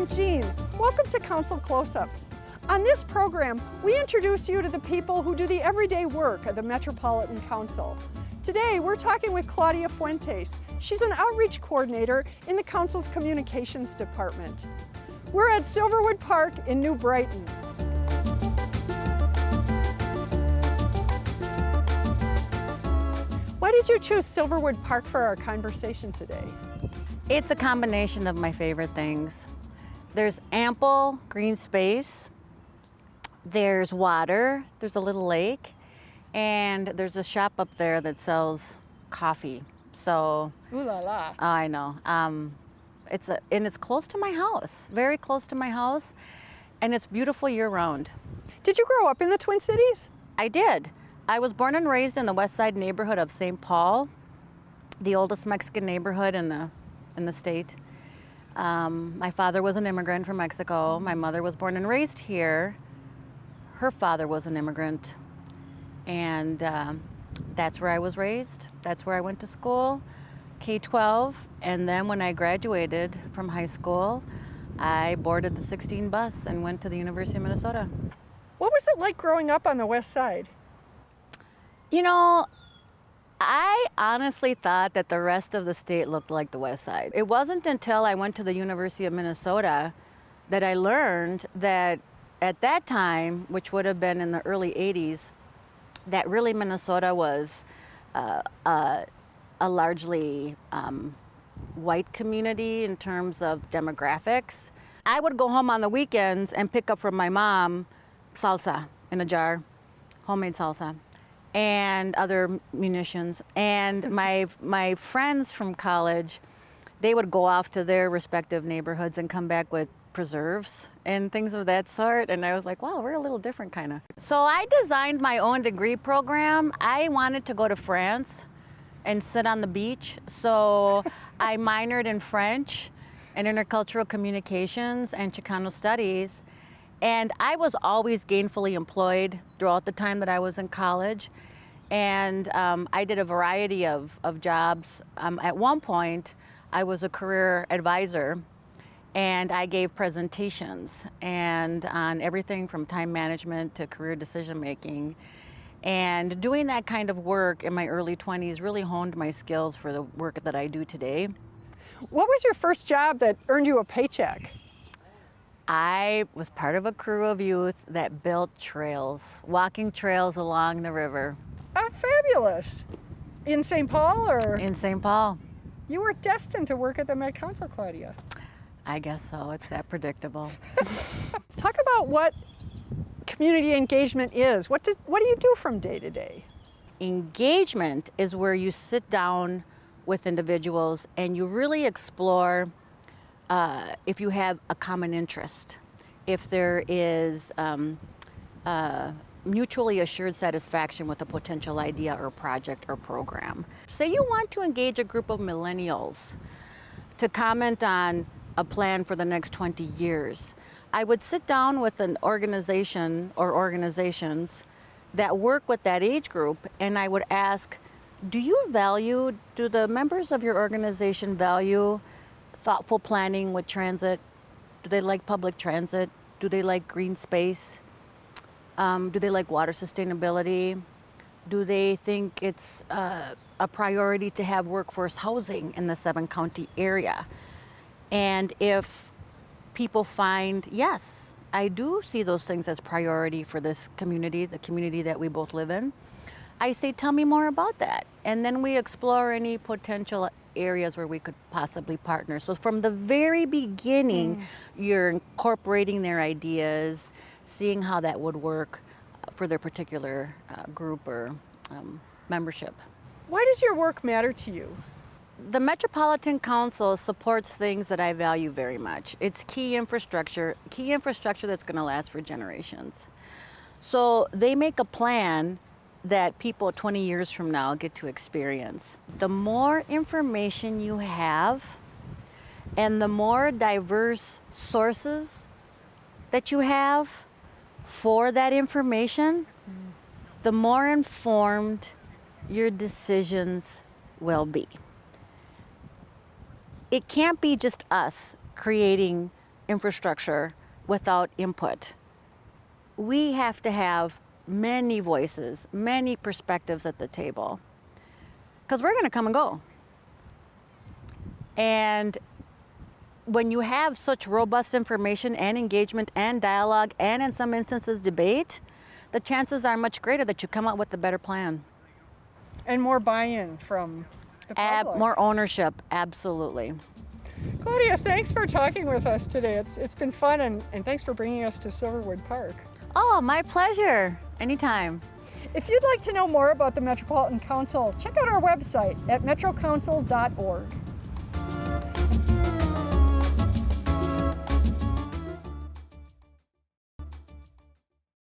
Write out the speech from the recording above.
I'm Jeanne. Welcome to Council Close-Ups. On this program, we introduce you to the people who do the everyday work of the Metropolitan Council. Today, we're talking with Claudia Fuentes. She's an outreach coordinator in the Council's Communications Department. We're at Silverwood Park in New Brighton. Why did you choose Silverwood Park for our conversation today? It's a combination of my favorite things. There's ample green space, there's water, there's a little lake, and there's a shop up there that sells coffee. So, Ooh la la. I know. It's close to my house, very close to my house, and it's beautiful year-round. Did you grow up in the Twin Cities? I did. I was born and raised in the West Side neighborhood of St. Paul, the oldest Mexican neighborhood in the state. My father was an immigrant from Mexico. My mother was born and raised here. Her father was an immigrant. And that's where I was raised. That's where I went to school, K-12. And then when I graduated from high school, I boarded the 16 bus and went to the University of Minnesota. What was it like growing up on the West Side? You know, I honestly thought that the rest of the state looked like the West Side. It wasn't until I went to the University of Minnesota that I learned that at that time, which would have been in the early 80s, that really Minnesota was a largely white community in terms of demographics. I would go home on the weekends and pick up from my mom salsa in a jar, homemade salsa, and other munitions. And my friends from college, they would go off to their respective neighborhoods and come back with preserves and things of that sort. And I was like, wow, we're a little different kind of. So I designed my own degree program. I wanted to go to France and sit on the beach. So I minored in French and intercultural communications and Chicano studies. And I was always gainfully employed throughout the time that I was in college. And I did a variety of jobs. At one point, I was a career advisor, and I gave presentations and on everything from time management to career decision making. And doing that kind of work in my early 20s really honed my skills for the work that I do today. What was your first job that earned you a paycheck? I was part of a crew of youth that built trails, walking trails along the river. Oh, fabulous. In St. Paul, or? In St. Paul. You were destined to work at the Met Council, Claudia. I guess so. It's that predictable. Talk about what community engagement is. What do you do from day to day? Engagement is where you sit down with individuals and you really explore if you have a common interest, if there is mutually assured satisfaction with a potential idea or project or program. Say you want to engage a group of millennials to comment on a plan for the next 20 years. I would sit down with an organization or organizations that work with that age group, and I would ask, do the members of your organization value thoughtful planning with transit? Do they like public transit? Do they like green space? Do they like water sustainability? Do they think it's a priority to have workforce housing in the 7-county area? And if people find, yes, I do see those things as priority for this community, the community that we both live in, I say, tell me more about that. And then we explore any potential areas where we could possibly partner. So from the very beginning, you're incorporating their ideas, seeing how that would work for their particular group or membership. Why does your work matter to you? The Metropolitan Council supports things that I value very much. It's key infrastructure that's going to last for generations. So they make a plan that people 20 years from now get to experience. The more information you have and the more diverse sources that you have for that information, the more informed your decisions will be. It can't be just us creating infrastructure without input. We have to have many voices, many perspectives at the table, because we're going to come and go. And when you have such robust information and engagement and dialogue, and in some instances debate, the chances are much greater that you come up with a better plan. And more buy-in from the public. More ownership, absolutely. Claudia, thanks for talking with us today. It's been fun, and thanks for bringing us to Silverwood Park. Oh, my pleasure. Anytime. If you'd like to know more about the Metropolitan Council, check out our website at metrocouncil.org.